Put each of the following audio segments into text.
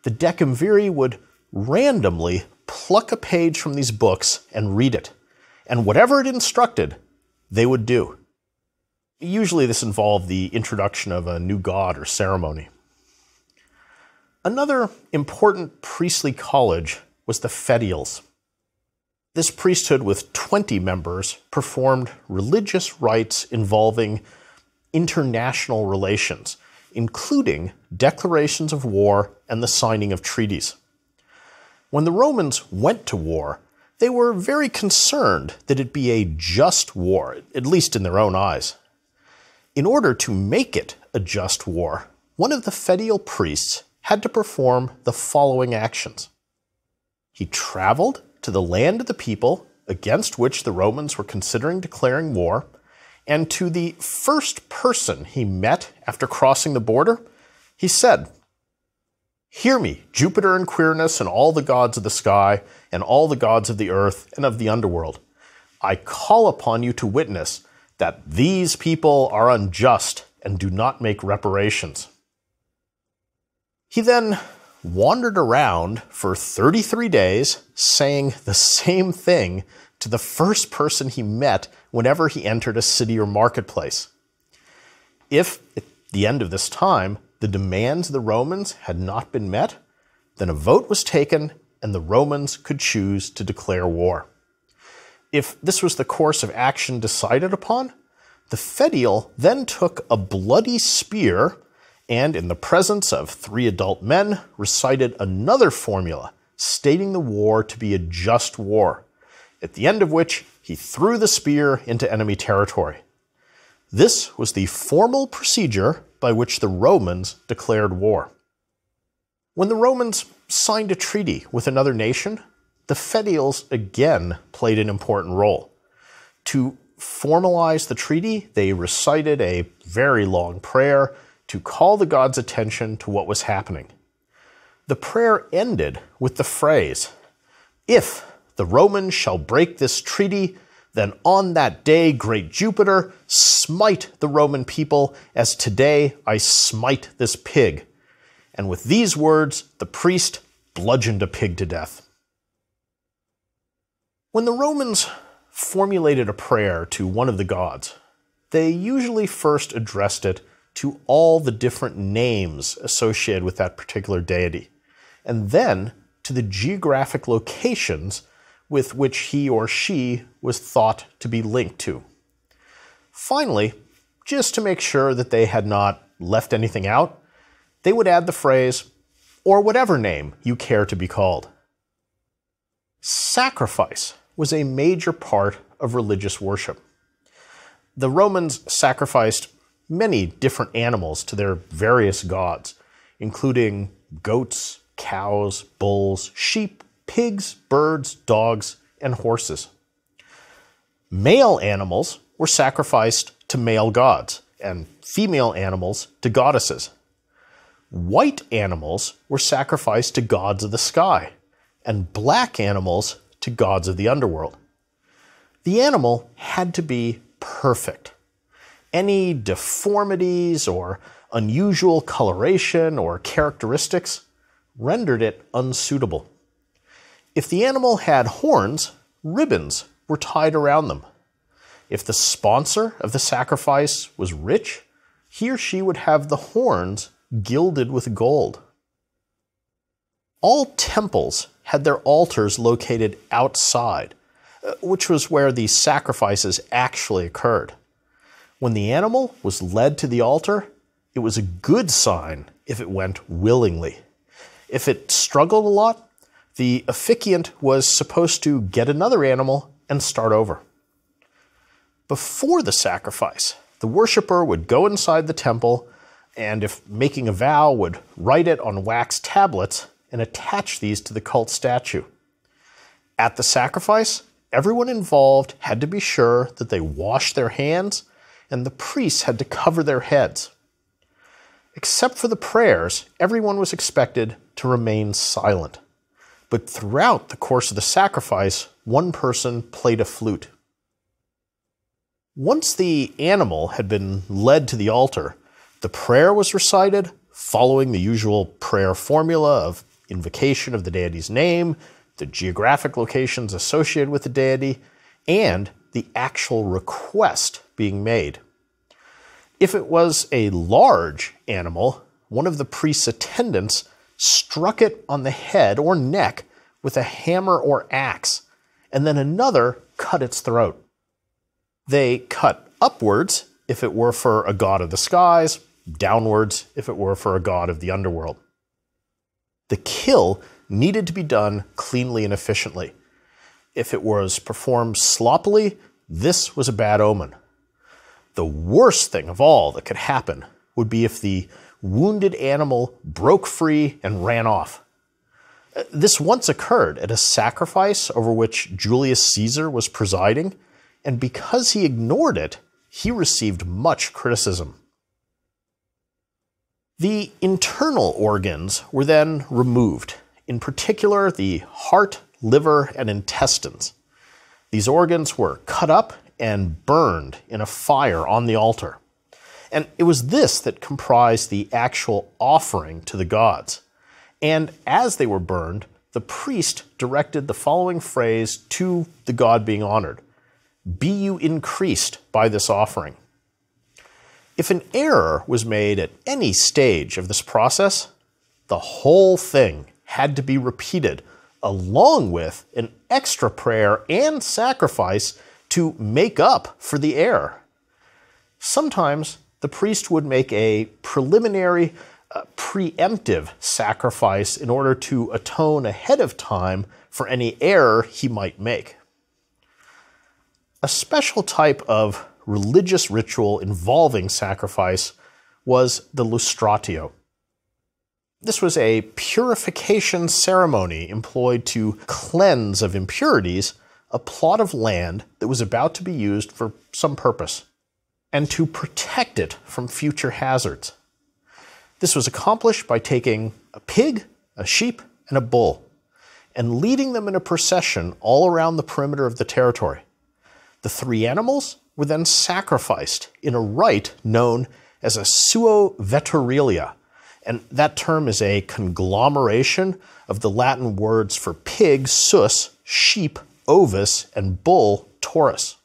the decemviri would randomly pluck a page from these books and read it, and whatever it instructed, they would do. Usually this involved the introduction of a new god or ceremony. Another important priestly college was the fediales. This priesthood with 20 members performed religious rites involving international relations, including declarations of war and the signing of treaties. When the Romans went to war, they were very concerned that it be a just war, at least in their own eyes. In order to make it a just war, one of the fedial priests had to perform the following actions. He traveled to the land of the people against which the Romans were considering declaring war, and to the first person he met after crossing the border, he said, "Hear me, Jupiter and Quirinus and all the gods of the sky and all the gods of the earth and of the underworld. I call upon you to witness that these people are unjust and do not make reparations." He then wandered around for 33 days saying the same thing to the first person he met whenever he entered a city or marketplace. If, at the end of this time, the demands of the Romans had not been met, then a vote was taken and the Romans could choose to declare war. If this was the course of action decided upon, the fedial then took a bloody spear and, in the presence of 3 adult men, recited another formula stating the war to be a just war, at the end of which he threw the spear into enemy territory. This was the formal procedure by which the Romans declared war. When the Romans signed a treaty with another nation, the fediales again played an important role. To formalize the treaty, they recited a very long prayer to call the gods' attention to what was happening. The prayer ended with the phrase, "If the Romans shall break this treaty, then on that day great Jupiter smite the Roman people as today I smite this pig." And with these words, the priest bludgeoned a pig to death. When the Romans formulated a prayer to one of the gods, they usually first addressed it to all the different names associated with that particular deity, and then to the geographic locations with which he or she was thought to be linked to. Finally, just to make sure that they had not left anything out, they would add the phrase, "or whatever name you care to be called." Sacrifice was a major part of religious worship. The Romans sacrificed many different animals to their various gods, including goats, cows, bulls, sheep, pigs, birds, dogs, and horses. Male animals were sacrificed to male gods, and female animals to goddesses. White animals were sacrificed to gods of the sky, and black animals to gods of the underworld. The animal had to be perfect. Any deformities or unusual coloration or characteristics rendered it unsuitable. If the animal had horns, ribbons were tied around them. If the sponsor of the sacrifice was rich, he or she would have the horns gilded with gold. All temples had their altars located outside, which was where the sacrifices actually occurred. When the animal was led to the altar, it was a good sign if it went willingly. If it struggled a lot, the officiant was supposed to get another animal and start over. Before the sacrifice, the worshiper would go inside the temple and, if making a vow, would write it on wax tablets and attach these to the cult statue. At the sacrifice, everyone involved had to be sure that they washed their hands, and the priests had to cover their heads. Except for the prayers, everyone was expected to remain silent. But throughout the course of the sacrifice, one person played a flute. Once the animal had been led to the altar, the prayer was recited, following the usual prayer formula of invocation of the deity's name, the geographic locations associated with the deity, and the actual request being made. If it was a large animal, one of the priest's attendants struck it on the head or neck with a hammer or axe, and then another cut its throat. They cut upwards if it were for a god of the skies, downwards if it were for a god of the underworld. The kill needed to be done cleanly and efficiently. If it was performed sloppily, this was a bad omen. The worst thing of all that could happen would be if the wounded animal broke free and ran off. This once occurred at a sacrifice over which Julius Caesar was presiding, and because he ignored it, he received much criticism. The internal organs were then removed, in particular the heart, liver, and intestines. These organs were cut up and burned in a fire on the altar. And it was this that comprised the actual offering to the gods. And as they were burned, the priest directed the following phrase to the god being honored: "Be you increased by this offering." If an error was made at any stage of this process, the whole thing had to be repeated, along with an extra prayer and sacrifice to make up for the error. Sometimes the priest would make a preliminary, preemptive sacrifice in order to atone ahead of time for any error he might make. A special type of religious ritual involving sacrifice was the lustratio. This was a purification ceremony employed to cleanse of impurities a plot of land that was about to be used for some purpose, and to protect it from future hazards. This was accomplished by taking a pig, a sheep, and a bull, and leading them in a procession all around the perimeter of the territory. The three animals were then sacrificed in a rite known as a suo veterilia, and that term is a conglomeration of the Latin words for pig, sus, sheep, ovis, and bull, taurus.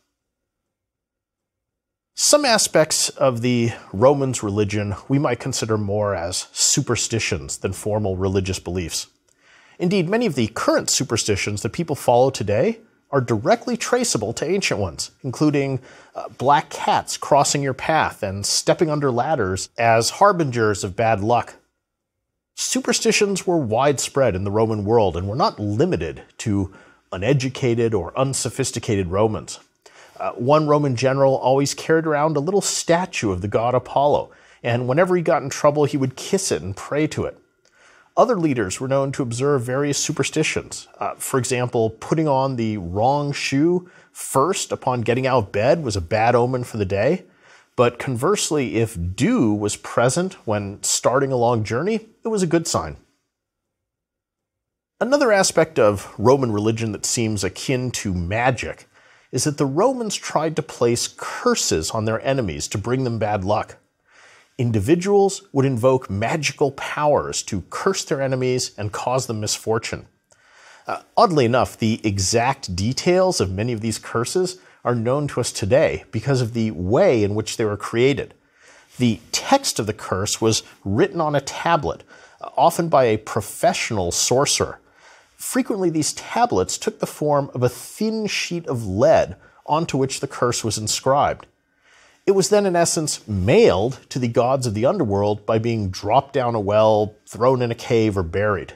Some aspects of the Romans' religion we might consider more as superstitions than formal religious beliefs. Indeed, many of the current superstitions that people follow today are directly traceable to ancient ones, including black cats crossing your path and stepping under ladders as harbingers of bad luck. Superstitions were widespread in the Roman world and were not limited to uneducated or unsophisticated Romans. One Roman general always carried around a little statue of the god Apollo, and whenever he got in trouble, he would kiss it and pray to it. Other leaders were known to observe various superstitions. For example, putting on the wrong shoe first upon getting out of bed was a bad omen for the day. But conversely, if dew was present when starting a long journey, it was a good sign. Another aspect of Roman religion that seems akin to magic is that the Romans tried to place curses on their enemies to bring them bad luck. Individuals would invoke magical powers to curse their enemies and cause them misfortune. Oddly enough, the exact details of many of these curses are known to us today because of the way in which they were created. The text of the curse was written on a tablet, often by a professional sorcerer. Frequently, these tablets took the form of a thin sheet of lead onto which the curse was inscribed. It was then, in essence, mailed to the gods of the underworld by being dropped down a well, thrown in a cave, or buried.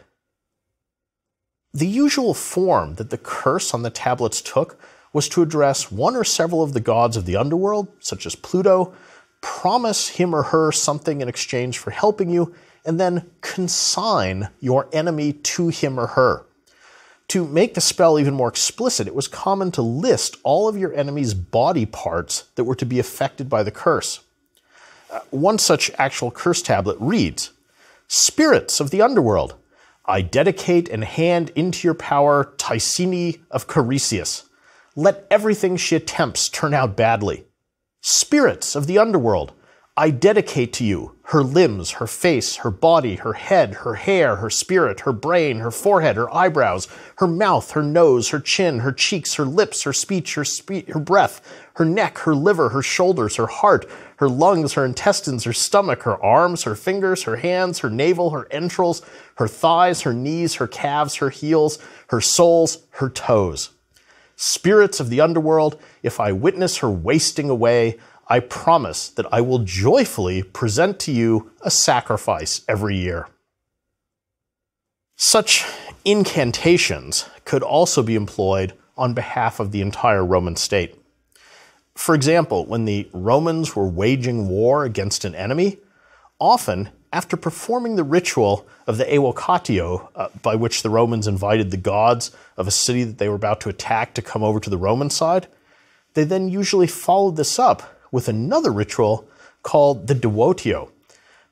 The usual form that the curse on the tablets took was to address one or several of the gods of the underworld, such as Pluto, promise him or her something in exchange for helping you, and then consign your enemy to him or her. To make the spell even more explicit, it was common to list all of your enemy's body parts that were to be affected by the curse. One such actual curse tablet reads, "Spirits of the underworld, I dedicate and hand into your power Tycine of Carisius. Let everything she attempts turn out badly. Spirits of the underworld, I dedicate to you her limbs, her face, her body, her head, her hair, her spirit, her brain, her forehead, her eyebrows, her mouth, her nose, her chin, her cheeks, her lips, her speech, her breath, her neck, her liver, her shoulders, her heart, her lungs, her intestines, her stomach, her arms, her fingers, her hands, her navel, her entrails, her thighs, her knees, her calves, her heels, her soles, her toes. Spirits of the underworld, if I witness her wasting away, I promise that I will joyfully present to you a sacrifice every year. Such incantations could also be employed on behalf of the entire Roman state. For example, when the Romans were waging war against an enemy, often after performing the ritual of the evocatio, by which the Romans invited the gods of a city that they were about to attack to come over to the Roman side, they then usually followed this up with another ritual called the devotio.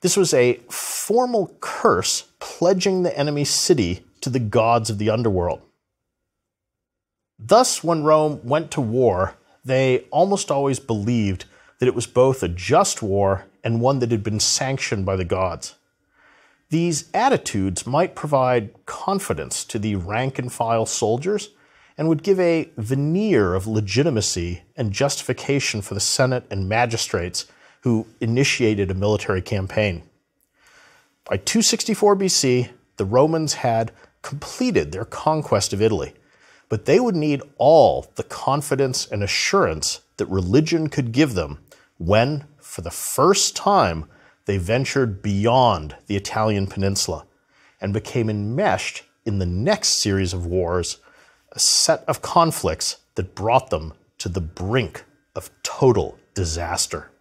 This was a formal curse pledging the enemy city to the gods of the underworld. Thus, when Rome went to war, they almost always believed that it was both a just war and one that had been sanctioned by the gods. These attitudes might provide confidence to the rank-and-file soldiers and would give a veneer of legitimacy and justification for the Senate and magistrates who initiated a military campaign. By 264 BC, the Romans had completed their conquest of Italy, but they would need all the confidence and assurance that religion could give them when, for the first time, they ventured beyond the Italian peninsula and became enmeshed in the next series of wars, a set of conflicts that brought them to the brink of total disaster.